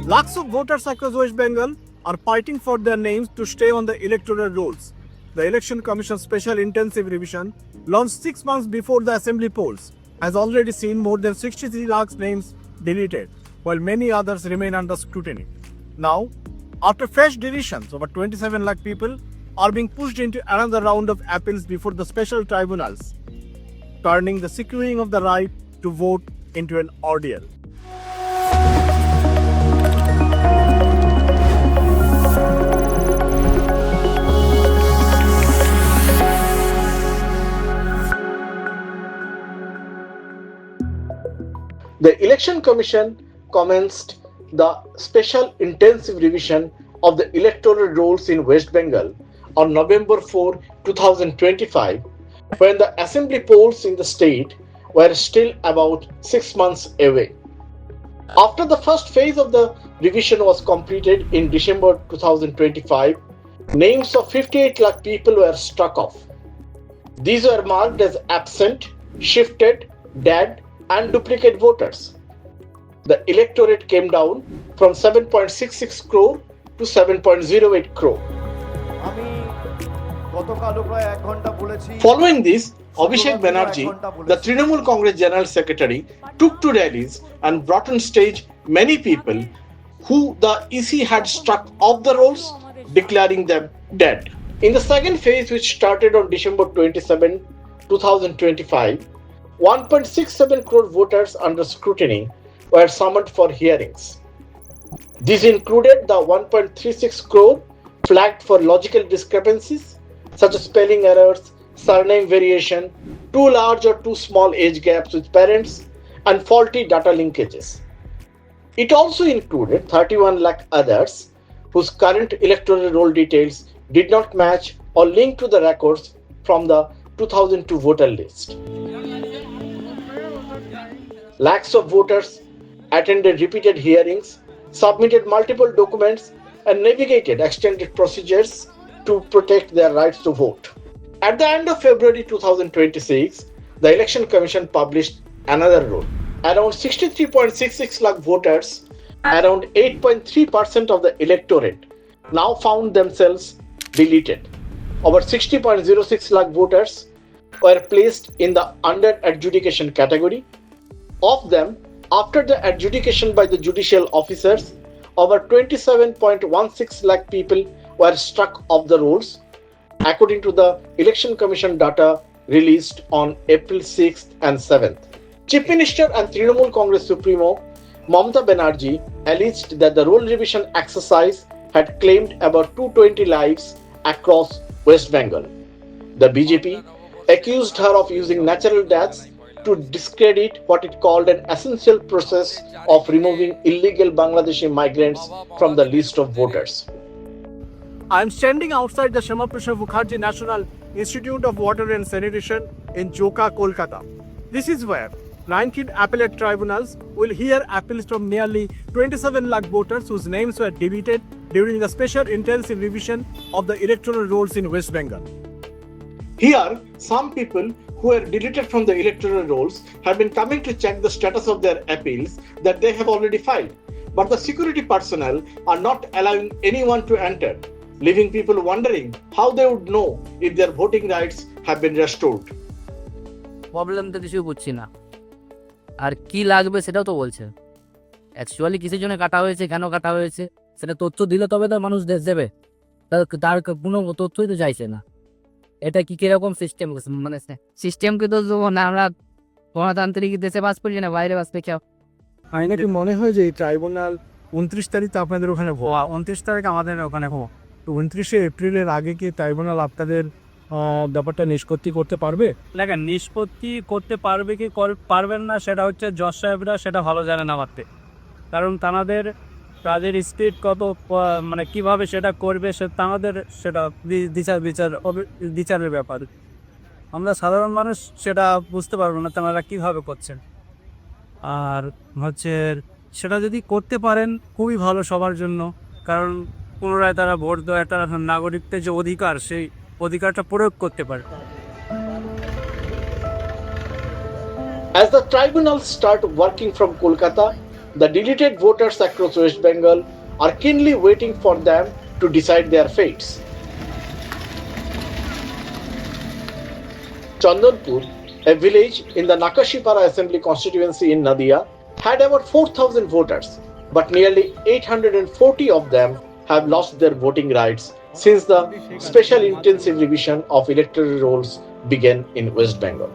Lakhs of voters across West Bengal are fighting for their names to stay on the electoral rolls. The Election Commission's Special Intensive Revision, launched 6 months before the assembly polls, has already seen more than 63 lakhs names deleted, while many others remain under scrutiny. Now, after fresh deletions, over 27 lakh people are being pushed into another round of appeals before the special tribunals, turning the securing of the right to vote into an ordeal. The Election Commission commenced the Special Intensive Revision of the Electoral Rolls in West Bengal on November 4, 2025, when the assembly polls in the state were still about 6 months away. After the first phase of the revision was completed in December 2025, names of 58 lakh people were struck off. These were marked as absent, shifted, dead, and duplicate voters. The electorate came down from 7.66 crore to 7.08 crore. Following this, Abhishek Banerjee, the Tribunal Congress General Secretary, took to rallies and brought on stage many people who the EC had struck off the rolls, declaring them dead. In the second phase, which started on December 27, 2025, 1.67 crore voters under scrutiny were summoned for hearings. These included the 1.36 crore flagged for logical discrepancies such as spelling errors, surname variation, too large or too small age gaps with parents, and faulty data linkages. It also included 31 lakh others whose current electoral roll details did not match or link to the records from the 2002 voter list. Lakhs of voters attended repeated hearings, submitted multiple documents, and navigated extended procedures to protect their rights to vote. At the end of February 2026, the Election Commission published another rule. Around 63.66 lakh voters, around 8.3% of the electorate, now found themselves deleted. Over 60.06 lakh voters were placed in the under adjudication category. Of them, after the adjudication by the judicial officers, over 27.16 lakh people were struck off the rolls, according to the Election Commission data released on April 6th and 7th. Chief Minister and Tribunal Congress Supremo Mamata Banerjee alleged that the roll revision exercise had claimed about 220 lives across West Bengal. The BJP accused her of using natural deaths to discredit what it called an essential process of removing illegal Bangladeshi migrants from the list of voters. I am standing outside the Shamaprasad Mukherjee National Institute of Water and Sanitation in Joka, Kolkata. This is where 19 appellate tribunals will hear appeals from nearly 27 lakh voters whose names were deleted during the special intensive revision of the electoral rolls in West Bengal. Here, some people who were deleted from the electoral rolls have been coming to check the status of their appeals that they have already filed. But the security personnel are not allowing anyone to enter, leaving people wondering how they would know if their voting rights have been restored. Problem তো কিছু বুঝছি না, আর কি লাগবে সেটাও তো বলছে। Actually কিসের জন্য কাটা হয়েছে, কেন কাটা হয়েছে সেটা তথ্য দিলে তবে তো মানুষ দেশ দেবে, তার কোনো তথ্যই তো চাইছে না। এটা কি কিরকম সিস্টেম, মানে সিস্টেমকে তো আমরা গণতান্ত্রিক দেশে বাস করছি না, বাইরে বাস পেয়ে। আইনে কি মনে হয় যে এই ট্রাইব্যুনাল 29 তারিখ তো আপনাদের ওখানে 29 তারিখ আমাদের ওখানে 29শে এপ্রিলের আগে কি ট্রাইব্যুনাল আপনাদের ব্যাপারটা নিষ্পত্তি করতে পারবে? দেখেন, নিষ্পত্তি করতে পারবে কি পারবেন না সেটা হচ্ছে জজ সাহেবরা সেটা ভালো জানেন আমাদের, কারণ তাদের কাজের স্পিড কত, মানে কিভাবে সেটা করবে তাদের সেটা বিচারের ব্যাপার। আমরা সাধারণ মানুষ সেটা বুঝতে পারবো না তারা কীভাবে করছেন। আর হচ্ছে সেটা যদি করতে পারেন খুবই ভালো সবার জন্য, কারণ পুনরায় তারা ভোট দেওয়া একটা নাগরিকদের যে অধিকার, সেই অধিকারটা প্রয়োগ করতে পারে। As the tribunals start working from Kolkata, the deleted voters across West Bengal are keenly waiting for them to decide their fates. Chandanpur, a village in the Nakashipara Assembly constituency in Nadia, had about 4,000 voters, but nearly 840 of them have lost their voting rights since the special intensive revision of electoral rolls began in West Bengal.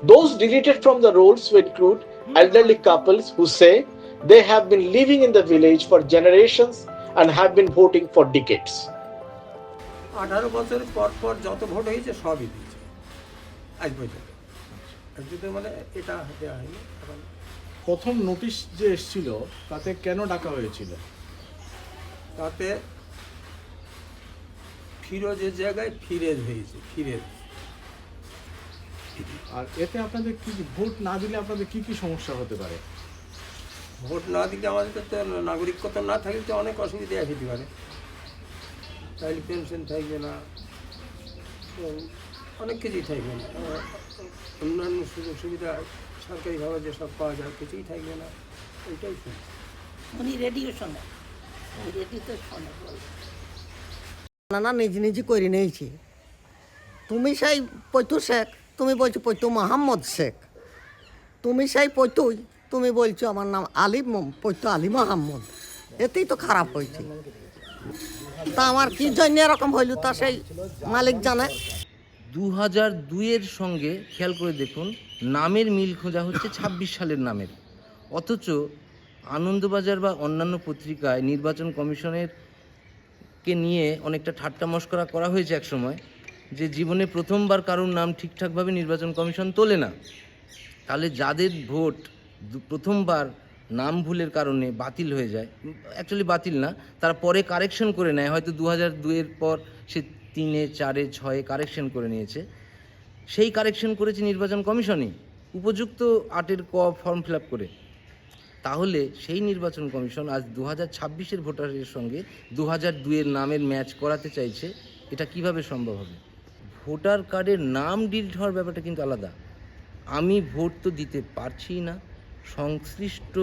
Those deleted from the rolls will include elderly couples who say they have been living in the village for generations and have been voting for decades. 18 বছর পর পর যত vote হয়েছে সবই দিয়েছে আজ পর্যন্ত যদি মানে এটা দেওয়া হয়নি এখন প্রথম নোটিশ যে এসেছিল তাতে কেন ডাকা হয়েছিল? তাতে ফিরোজের জায়গায় ফিরেজ হয়েছে ফিরেজ। আর এতে আপনাদের কি ভোট না দিলে আপনাদের কি কি সমস্যা হতে পারে? ভোট না দিলে আমাদের তো নাগরিকত্ব না থাকলে তো অনেক অসুবিধা হতে পারে, তাইলে পেনশন থাকবে না, অনেক কিছুই থাকবে না, অন্যান্য সুযোগ সুবিধা সরকারিভাবে যেসব পাওয়া যায় কিছুই থাকবে না, ওইটাই শুনি। উনি রেডিও শোনে, রেডিওতে শোনে না নিজে নিজে করে নিয়েছি। তুমি সেই পৈতু শেখ, তুমি বলছো পৈতু মোহাম্মদ শেখ, তুমি সেই পৈতুই, তুমি বলছো আমার নাম আলী, পৈতু আলী মোহাম্মদ, এতেই তো খারাপ হয়েছে। তা আমার কি জন্য এরকম হইল তা সেই মালিক জানে। 2002-এর সঙ্গে খেয়াল করে দেখুন, নামের মিল খোঁজা হচ্ছে 26 সালের নামের, অথচ আনন্দবাজার বা অন্যান্য পত্রিকায় নির্বাচন কমিশনের কে নিয়ে অনেকটা ঠাট্টা মশকরা করা হয়েছে একসময়, যে জীবনে প্রথমবার কারোর নাম ঠিকঠাকভাবে নির্বাচন কমিশন তোলে না। তাহলে যাদের ভোট প্রথমবার নাম ভুলের কারণে বাতিল হয়ে যায়, অ্যাকচুয়ালি বাতিল না, তারা পরে কারেকশন করে নেয়, হয়তো 2002-এর পর সে 3-এ 4-এ 6-এ কারেকশন করে নিয়েছে, সেই কারেকশন করেছে নির্বাচন কমিশনই উপযুক্ত 8-এর ক ফর্ম ফিল আপ করে। তাহলে সেই নির্বাচন কমিশন আজ 2026-এর ভোটারের সঙ্গে 2002-এর নামের ম্যাচ করাতে চাইছে, এটা কিভাবে সম্ভব হবে? ভোটার কার্ডের নাম ডিলিট হওয়ার ব্যাপারটা কিন্তু আলাদা। আমি ভোট তো দিতে পারছি না, সংশ্লিষ্ট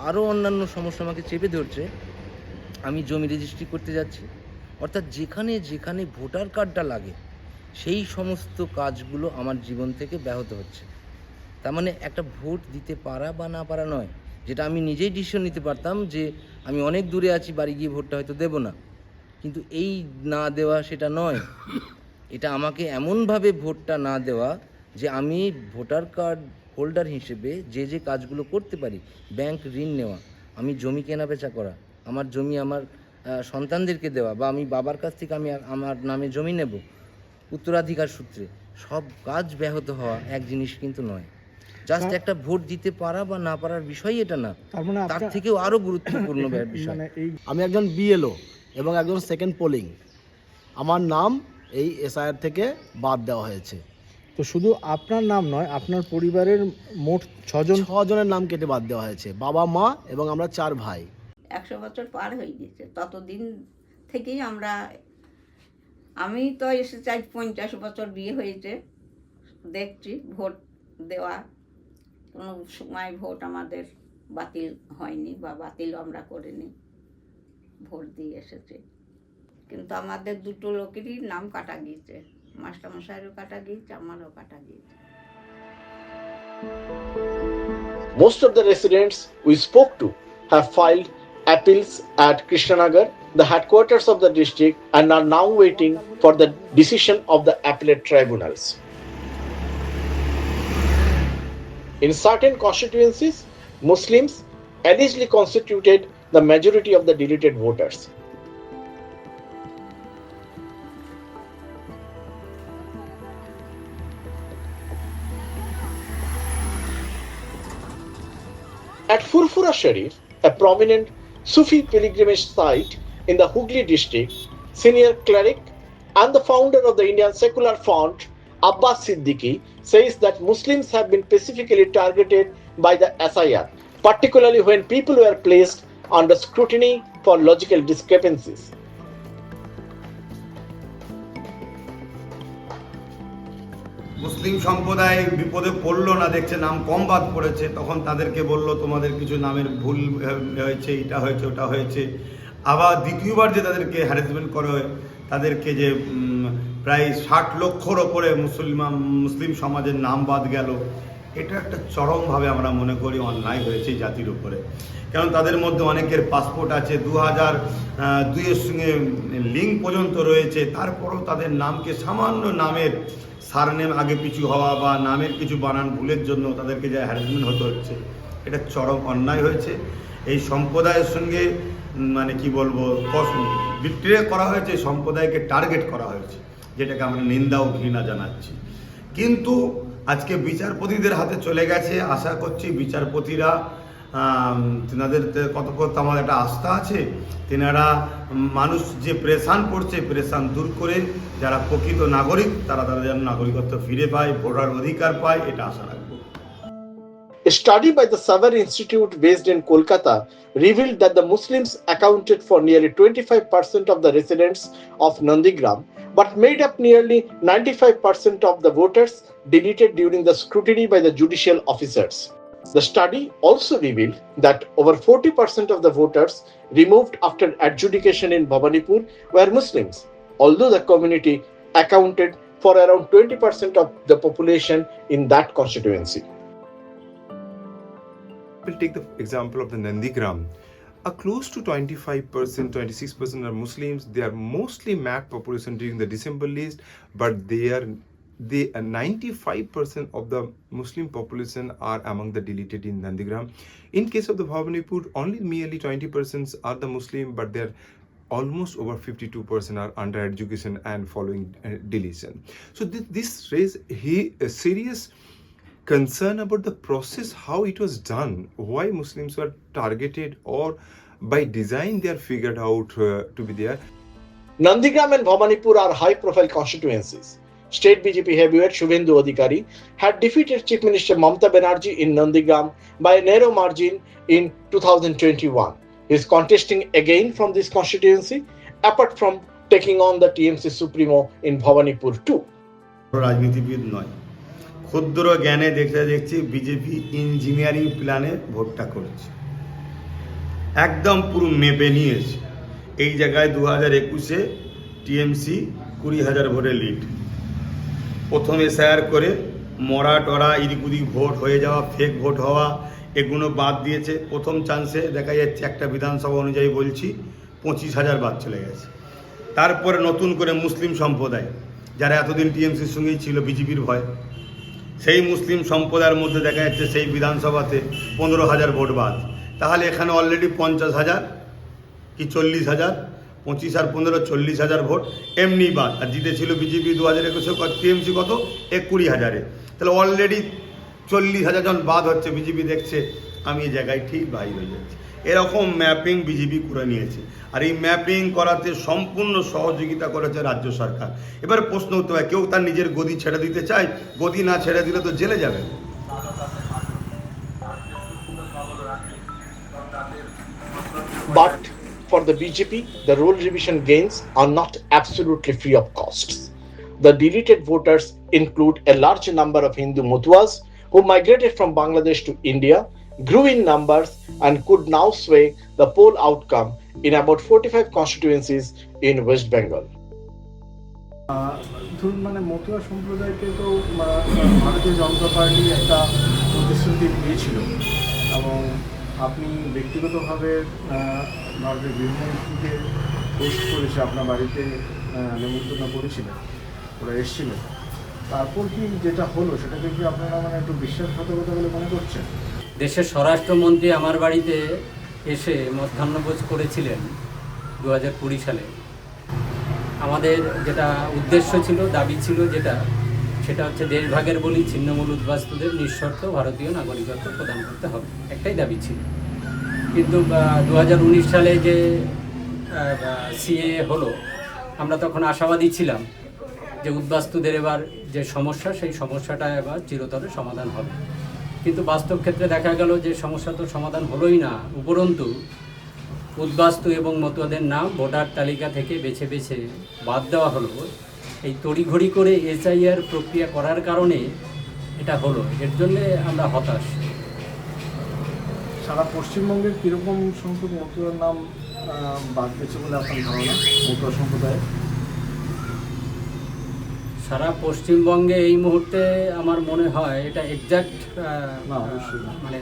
আরও অন্যান্য সমস্যা আমাকে চেপে ধরছে, আমি জমি রেজিস্ট্রি করতে যাচ্ছি, অর্থাৎ যেখানে যেখানে ভোটার কার্ডটা লাগে সেই সমস্ত কাজগুলো আমার জীবন থেকে ব্যাহত হচ্ছে। তার মানে একটা ভোট দিতে পারা বা না পারা নয়, যেটা আমি নিজেই ডিসিশন নিতে পারতাম যে আমি অনেক দূরে আছি, বাড়ি গিয়ে ভোটটা হয়তো দেব না, কিন্তু এই না দেওয়া সেটা নয়, এটা আমাকে এমনভাবে ভোটটা না দেওয়া যে আমি ভোটার কার্ড হোল্ডার হিসেবে যে যে কাজগুলো করতে পারি, ব্যাংক ঋণ নেওয়া, আমি জমি কেনা বেচা করা, আমার জমি আমার সন্তানদেরকে দেওয়া, বা আমি বাবার কাছ থেকে আমি আমার নামে জমি নেব উত্তরাধিকার সূত্রে, সব কাজ ব্যাহত হওয়া এক জিনিস কিন্তু নয়। জাস্ট একটা ভোট দিতে পারা বা না পারার বিষয় এটা না, তার থেকেও আরও গুরুত্বপূর্ণ বিষয়। আমি একজন বিএলও এবং একজন সেকেন্ড পোলিং, আমার নাম এই এসআইআর থেকে বাদ দেওয়া হয়েছে। তো শুধু আপনার নাম নয়, আপনার পরিবারের মোট 6 জনের নাম কেটে বাদ দেওয়া হয়েছে, বাবা মা এবং আমরা 4 ভাই। 100 বছর পার হয়ে গেছে, ততদিন থেকেই আমি তো এসে চাই 50 বছর বিয়ে হয়েছে, দেখছি ভোট দেওয়া, কোনো সময় ভোট আমাদের বাতিল হয়নি বা বাতিল আমরা করিনি, ভোট দিয়ে এসেছি। কিন্তু আমাদের দুটো লোকেরই নাম কাটা গিয়েছে, মাস্টারমশাইয়েরও কাটা গিয়েছে, আমারও কাটা গিয়েছে। Most of the residents we spoke to have filed appeals at Krishnanagar, the headquarters of the district, and are now waiting for the decision of the appellate tribunals. In certain constituencies, Muslims allegedly constituted the majority of the deleted voters. At Furfura Sharif, a prominent Sufi pilgrimage site in the Hooghly district, senior cleric and the founder of the Indian Secular Front, Abbas Siddiqui, says that Muslims have been specifically targeted by the SIR, particularly when people were placed under scrutiny for logical discrepancies. মুসলিম সম্প্রদায় বিপদে পড়লো না, দেখছে নাম কম বাদ পড়েছে, তখন তাদেরকে বলল তোমাদের কিছু নামের ভুল হয়েছে, এটা হয়েছে ওটা হয়েছে। আবার দ্বিতীয়বার যে তাদেরকে হ্যারাসমেন্ট করা হয়, তাদেরকে যে প্রায় 60 লক্ষর ওপরে মুসলিম সমাজের নাম বাদ গেল, এটা একটা চরমভাবে আমরা মনে করি অন্যায় হয়েছে জাতির উপরে। কারণ তাদের মধ্যে অনেকের পাসপোর্ট আছে, 2002-এর সঙ্গে লিঙ্ক পর্যন্ত রয়েছে, তারপরেও তাদের নামকে সামান্য নামের সারনেম আগে পিছু হওয়া বা নামের কিছু বানান ভুলের জন্য তাদেরকে যে হ্যারাসমেন্ট হতে হচ্ছে, এটা চরম অন্যায় হয়েছে। এই সম্প্রদায়ের সঙ্গে মানে কি বলবো, বিট্রে করা হয়েছে, সম্প্রদায়কে টার্গেট করা হয়েছে, যেটাকে আমরা নিন্দা ও ঘৃণা জানাচ্ছি। কিন্তু আজকে বিচারপতিদের হাতে চলে গেছে। আশা করছি বিচারপতিরা তেনাদের কত আমার একটা আস্থা আছে, তেনারা মানুষ যে প্রেশান পড়ছে, প্রেশান দূর করে যারা প্রকৃত নাগরিক তারা তাদের যেন নাগরিকত্ব ফিরে পায়, ভোটার অধিকার পায়, এটা আশা রাখবো। A study by the Savar Institute based in Kolkata revealed that the Muslims accounted for nearly 25% of the residents of Nandigram, but made up nearly 95% of the voters deleted during the scrutiny by the judicial officers. The study also revealed that over 40% of the voters removed after adjudication in Bhawanipur were Muslims, although the community accounted for around 20% of the population in that constituency. We'll take the example of the Nandigram. Close to 25%, 26% are Muslims. They are mostly MAC population during the December list, but 95% of the Muslim population are among the deleted in Nandigram. In case of the Bhawanipur, only merely 20% are the Muslim, but they're almost over 52% are under education and following deletion. So this raised a serious concern about the process, how it was done, why Muslims were targeted, or by design they are figured out to be there. Nandigram and Bhawanipur are high-profile constituencies. State BJP heavyweight Shubhendu Adhikari had defeated Chief Minister Mamata Banerjee in Nandigram by a narrow margin in 2021. He is contesting again from this constituency, apart from taking on the TMC Supremo in Bhawanipur too. রাজনীতিবিদ নয়, ক্ষুদ্র জ্ঞানে দেখছি BJP engineering প্ল্যানে ভোটটা করছে, একদম পুরো মেপে নিয়েছে। এই জায়গায় 2021-এ টিএমসি 20,000 ভোটে লিড, প্রথম এসআইআর করে মরা টরা ইদিকুদি ভোট হয়ে যাওয়া, ফেক ভোট হওয়া, এগুলো বাদ দিয়েছে। প্রথম চান্সে দেখা যাচ্ছে একটা বিধানসভা অনুযায়ী বলছি 25,000 বাদ চলে গেছে। তারপরে নতুন করে মুসলিম সম্প্রদায় যারা এতদিন টিএমসির সঙ্গেই ছিল বিজেপির ভয়, সেই মুসলিম সম্প্রদায়ের মধ্যে দেখা যাচ্ছে সেই বিধানসভাতে 15,000 ভোট বাদ। তাহলে এখানে অলরেডি 50,000 কি 40,000, 25 আর 15 40,000 ভোট এমনি বাদ। আর জিতেছিল বিজেপি 2021-এ, টিএমসি কত 20,000-এ। তাহলে অলরেডি 40,000 জন বাদ হচ্ছে। বিজেপি দেখছে আমি এই জায়গায় ঠিক ভাই হয়ে যাচ্ছি। এরকম ম্যাপিং বিজেপি করে নিয়েছে, আর এই ম্যাপিং করাতে সম্পূর্ণ সহযোগিতা করেছে রাজ্য সরকার। এবার প্রশ্ন হতে হয়, কেউ তার নিজের গদি ছেড়ে দিতে চায়, গদি না ছেড়ে দিলে তো জেলে যাবে। But for the BJP, the role revision gains are not absolutely free of costs. The deleted voters include a large number of Hindu Matuas who migrated from Bangladesh to India, grew in numbers, and could now sway the poll outcome in about 45 constituencies in West Bengal. ধরুন মানে মতুয়া সম্প্রদায়কে তো ভারতীয় জনতা party একটা প্রতিশ্রুতি দিয়েছিল, এবং আপনি ব্যক্তিগতভাবে ভারতের গৃহমন্ত্রীকে পোস্ট করেছে, আপনার বাড়িতে নেমন্তন্ন করেছিলেন, ওরা এসেছিলেন। তারপর কি যেটা হলো সেটাকে কি আপনারা মানে একটু বিশ্বাসঘাতকতা বলে মনে করছেন? দেশের স্বরাষ্ট্রমন্ত্রী আমার বাড়িতে এসে মধ্যাহ্নভোজ করেছিলেন 2020 সালে। আমাদের যেটা উদ্দেশ্য ছিল, দাবি ছিল সেটা হচ্ছে দেশভাগের বলি ছিন্নমূল উদ্বাস্তুদের নিঃশর্ত ভারতীয় নাগরিকত্ব প্রদান করতে হবে, একটাই দাবি ছিল। কিন্তু 2019 সালে যে সিএ হলো, আমরা তখন আশাবাদী ছিলাম যে উদ্বাস্তুদের এবার যে সমস্যা, সেই সমস্যাটা এবার চিরতরে সমাধান হবে। কিন্তু বাস্তব ক্ষেত্রে দেখা গেল যে সমস্যা তো সমাধান হলোই না, উপরন্তু উদ্বাস্তু এবং মতুয়াদের নাম ভোটার তালিকা থেকে বেছে বেছে বাদ দেওয়া হলো। এই তড়িঘড়ি করে এসআইআর প্রক্রিয়া করার কারণে এটা হলো, এর জন্যে আমরা হতাশ। সারা পশ্চিমবঙ্গের কীরকম সংখ্যক মতুয়ার নাম বাদ গেছে বলে আপনার ধারণা মতুয়া সম্প্রদায়ের? সারা পশ্চিমবঙ্গে এই মুহূর্তে আমার মনে হয় এটা এক্স্যাক্ট না, অবশ্যই না। মানে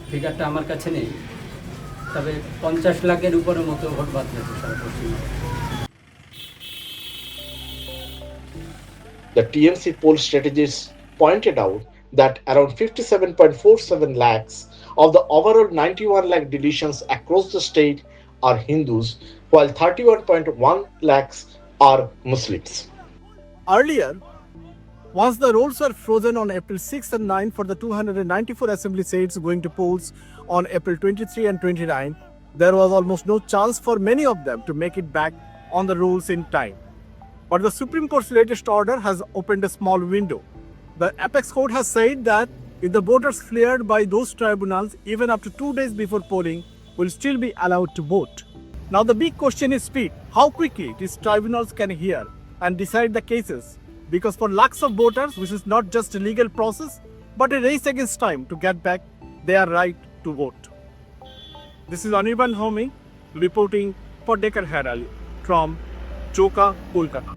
ফিগারটা আমার কাছে নেই, তবে 50 লাখের উপরে মতো ভোট বাদ গেছে সারা পশ্চিমবঙ্গে। The TMC poll strategists pointed out that around 57.47 lakhs of the overall 91 lakh deletions across the state are Hindus, while 31.1 lakhs are Muslims. Earlier, once the rolls were frozen on April 6 and 9 for the 294 assembly seats going to polls on April 23 and 29, there was almost no chance for many of them to make it back on the rolls in time. But the Supreme Court's latest order has opened a small window. The apex court has said that if the voters cleared by those tribunals even up to 2 days before polling will still be allowed to vote. Now the big question is speed. How quickly these tribunals can hear and decide the cases, because for lakhs of voters this is not just a legal process but a race against time to get back their right to vote. This is Anirban Homi reporting for Deccan Herald from Joka, Kolkata.